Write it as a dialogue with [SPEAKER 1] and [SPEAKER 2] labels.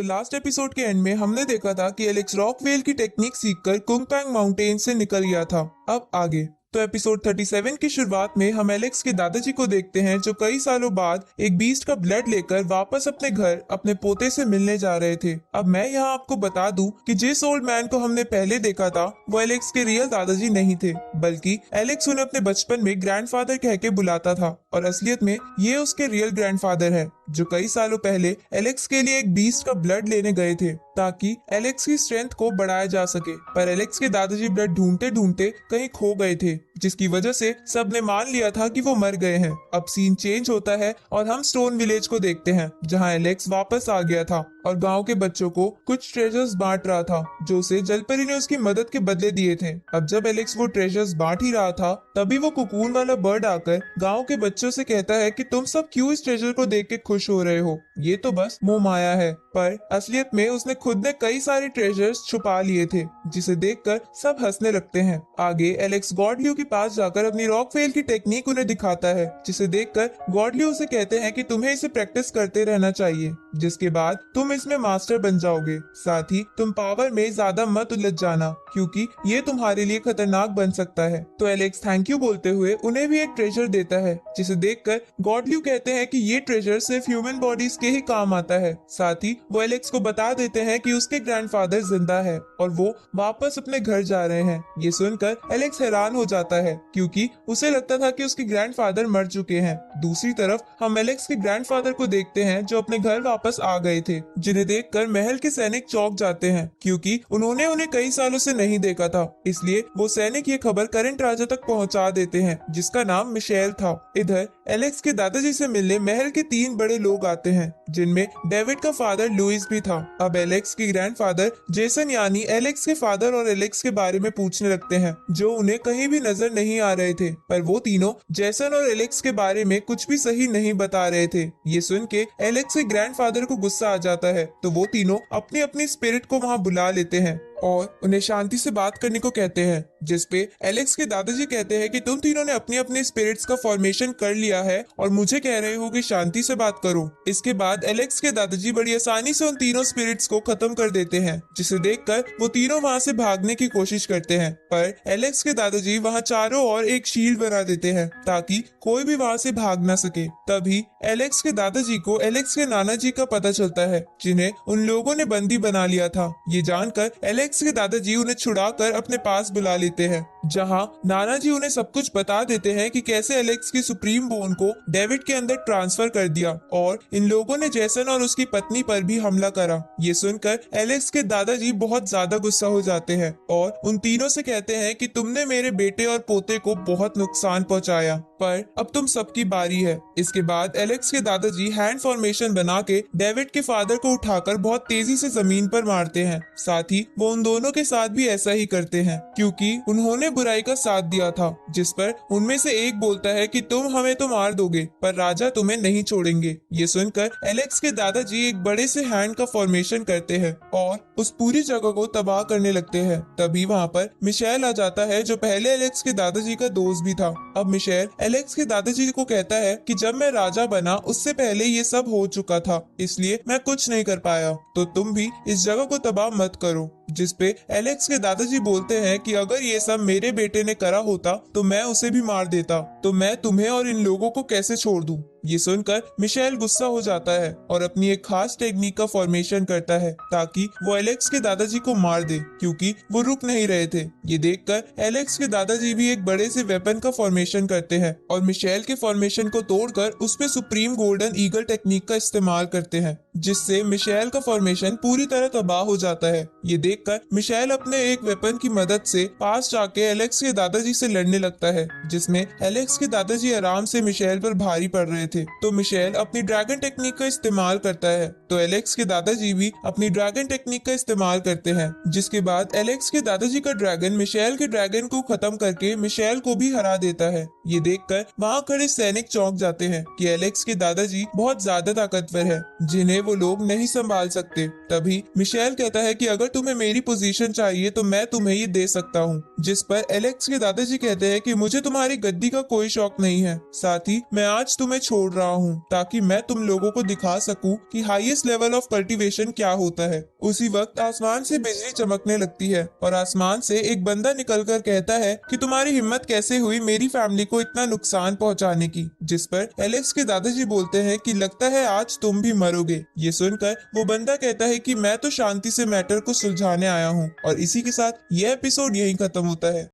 [SPEAKER 1] Last episode के and में हमने देखा था कि एलेक्स रॉकवेल की टेक्निक सीखकर कुंगपैंग माउंटेन से निकल गया था। अब आगे तो एपिसोड 37 की शुरुआत में हम एलेक्स के दादाजी को देखते हैं जो कई सालों बाद एक बीस्ट का ब्लड लेकर वापस अपने घर अपने पोते से मिलने जा रहे थे। अब मैं यहाँ आपको बता दूं कि जिस ओल्ड मैन को हमने पहले देखा था वो एलेक्स के रियल दादाजी नहीं थे, बल्कि एलेक्स उन्हें अपने बचपन में ग्रैंडफादर कह के बुलाता था और असलियत में ये उसके रियल ग्रैंडफादर है जो कई सालों पहले एलेक्स के लिए एक बीस्ट का ब्लड लेने गए थे ताकि एलेक्स की स्ट्रेंथ को बढ़ाया जा सके। पर एलेक्स के दादाजी ब्लड ढूंढते ढूंढते कहीं खो गए थे, जिसकी वजह से सबने मान लिया था कि वो मर गए हैं। अब सीन चेंज होता है और हम स्टोन विलेज को देखते हैं जहां एलेक्स वापस आ गया था और गांव के बच्चों को कुछ ट्रेजर्स बांट रहा था जो उसे जलपरी ने उसकी मदद के बदले दिए थे। अब जब एलेक्स वो ट्रेजर्स बांट ही रहा था तभी वो कुकून वाला बर्ड आकर गांव के बच्चों से कहता है कि तुम सब क्यों इस ट्रेजर को देख के खुश हो रहे हो, ये तो बस मोह माया है। पर असलियत में उसने खुद ने कई सारे ट्रेजर्स छुपा लिए थे, जिसे देखकर सब हंसने लगते हैं। आगे एलेक्स गॉडल्यू के पास जाकर अपनी रॉकफेल की टेक्निक उन्हें दिखाता है, जिसे देखकर गॉडल्यू उसे कहते हैं कि तुम्हें इसे प्रैक्टिस करते रहना चाहिए, जिसके बाद तुम इसमें मास्टर बन जाओगे। साथ ही तुम पावर में ज्यादा मत उलझ जाना क्योंकि ये तुम्हारे लिए खतरनाक बन सकता है। तो एलेक्स थैंक यू बोलते हुए उन्हें भी एक ट्रेजर देता है, जिसे देखकर गॉडल्यू कहते हैं कि ये ट्रेजर सिर्फ ह्यूमन बॉडीज के ही काम आता है। साथ ही वो एलेक्स को बता देते हैं कि उसके ग्रैंडफादर जिंदा है और वो वापस अपने घर जा रहे हैं। ये सुनकर एलेक्स हैरान हो जाता है क्योंकि उसे लगता था कि उसके ग्रैंडफादर मर चुके हैं। दूसरी तरफ हम एलेक्स के ग्रैंडफादर को देखते हैं जो अपने घर वापस आ गए थे, जिन्हें देखकर महल के सैनिक चौंक जाते हैं क्योंकि उन्होंने उन्हें कई सालों से नहीं देखा था। इसलिए वो सैनिक ये खबर करंट राजा तक पहुंचा देते हैं जिसका नाम मिशेल था। इधर एलेक्स के दादाजी से मिलने महल के 3 बड़े लोग आते हैं, जिनमें डेविड का फादर लुइस भी था। अब एलेक्स के ग्रैंडफादर जेसन यानी एलेक्स के फादर और एलेक्स के बारे में पूछने लगते हैं जो उन्हें कहीं भी नजर नहीं आ रहे थे। पर वो तीनों जेसन और एलेक्स के बारे में कुछ भी सही नहीं बता रहे थे। ये सुन के एलेक्स के ग्रैंडफादर को गुस्सा आ जाता है तो वो तीनों अपनी अपनी स्पिरिट को वहां बुला लेते हैं और उन्हें शांति से बात करने को कहते हैं, जिसपे एलेक्स के दादाजी कहते हैं कि तुम तीनों ने अपनी अपनी स्पिरिट्स का फॉर्मेशन कर लिया है और मुझे कह रहे हो कि शांति से बात करो। इसके बाद एलेक्स के दादाजी बड़ी आसानी से उन तीनों स्पिरिट्स को खत्म कर देते हैं, जिसे देखकर वो तीनों वहां से भागने की कोशिश करते हैं। पर एलेक्स के दादाजी वहां चारों ओर एक शील्ड बना देते हैं ताकि कोई भी वहां से भाग ना सके। तभी एलेक्स के दादाजी को एलेक्स के नाना जी का पता चलता है, जिन्हें उन लोगों ने बंदी बना लिया था। ये जानकर एलेक्स के दादाजी उन्हें छुड़ाकर अपने पास बुला लेते हैं, जहां नाना जी उन्हें सब कुछ बता देते हैं कि कैसे एलेक्स की सुप्रीम बोन को डेविड के अंदर ट्रांसफर कर दिया और इन लोगों ने जेसन और उसकी पत्नी पर भी हमला करा। ये सुनकर एलेक्स के दादाजी बहुत ज्यादा गुस्सा हो जाते हैं और उन तीनों से कहते हैं कि तुमने मेरे बेटे और पोते को बहुत नुकसान पहुंचाया, पर अब तुम सबकी बारी है। इसके बाद एलेक्स के दादाजी हैंड फॉर्मेशन बना के डेविड के फादर को उठाकर बहुत तेजी से जमीन पर मारते हैं। साथ ही वो उन दोनों के साथ भी ऐसा ही करते हैं क्योंकि उन्होंने बुराई का साथ दिया था, जिस पर उनमें से एक बोलता है कि तुम हमें तो मार दोगे पर राजा तुम्हें नहीं छोड़ेंगे। ये सुनकर एलेक्स के दादाजी एक बड़े से हैंड का फॉर्मेशन करते हैं और उस पूरी जगह को तबाह करने लगते हैं। तभी वहाँ पर मिशेल आ जाता है जो पहले एलेक्स के दादाजी का दोस्त भी था। अब मिशेल एलेक्स के दादाजी को कहता है कि जब मैं राजा बना उससे पहले ये सब हो चुका था, इसलिए मैं कुछ नहीं कर पाया, तो तुम भी इस जगह को तबाह मत करो। जिसपे एलेक्स के दादाजी बोलते हैं कि अगर ये सब मेरे बेटे ने करा होता तो मैं उसे भी मार देता, तो मैं तुम्हें और इन लोगों को कैसे छोड़ दूं। ये सुनकर मिशेल गुस्सा हो जाता है और अपनी एक खास टेक्निक का फॉर्मेशन करता है ताकि वो एलेक्स के दादाजी को मार दे, क्योंकि वो रुक नहीं रहे थे। ये देखकर एलेक्स के दादाजी भी एक बड़े से वेपन का फॉर्मेशन करते हैं और मिशेल के फॉर्मेशन को तोड़कर उसपे सुप्रीम गोल्डन ईगल टेक्निक का इस्तेमाल करते हैं, जिससे मिशेल का फॉर्मेशन पूरी तरह तबाह हो जाता है। ये देखकर मिशेल अपने एक वेपन की मदद से पास जाके एलेक्स के दादाजी से लड़ने लगता है, जिसमें एलेक्स के दादाजी आराम से मिशेल पर भारी पड़ रहे थे। तो मिशेल अपनी ड्रैगन टेक्निक का इस्तेमाल करता है, तो एलेक्स के दादाजी भी अपनी ड्रैगन टेक्निक का इस्तेमाल करते हैं, जिसके बाद एलेक्स के दादाजी का ड्रैगन मिशेल के ड्रैगन को खत्म करके मिशेल को भी हरा देता है। ये देखकर वहाँ खड़े सैनिक चौंक जाते हैं कि एलेक्स के दादाजी बहुत ज्यादा ताकतवर है, जिन्हें वो लोग नहीं संभाल सकते। तभी मिशेल कहता है कि अगर तुम्हें मेरी पोजीशन चाहिए तो मैं तुम्हें ये दे सकता हूँ, जिस पर एलेक्स के दादाजी कहते हैं कि मुझे तुम्हारी गद्दी का कोई शौक नहीं है, साथ ही मैं आज तुम्हें छोड़ रहा हूँ ताकि मैं तुम लोगों को दिखा सकूं कि highest highest level of cultivation क्या होता है। उसी वक्त आसमान से बिजली चमकने लगती है और आसमान से एक बंदा निकलकर कहता है कि तुम्हारी हिम्मत कैसे हुई मेरी फैमिली को इतना नुकसान पहुंचाने की। जिस पर एलेक्स के दादाजी बोलते हैं कि लगता है आज तुम भी मरोगे। ये सुनकर वो बंदा कहता है कि मैं तो शांति से मैटर को सुलझाने आया हूँ। और इसी के साथ ये एपिसोड यहीं खत्म होता है।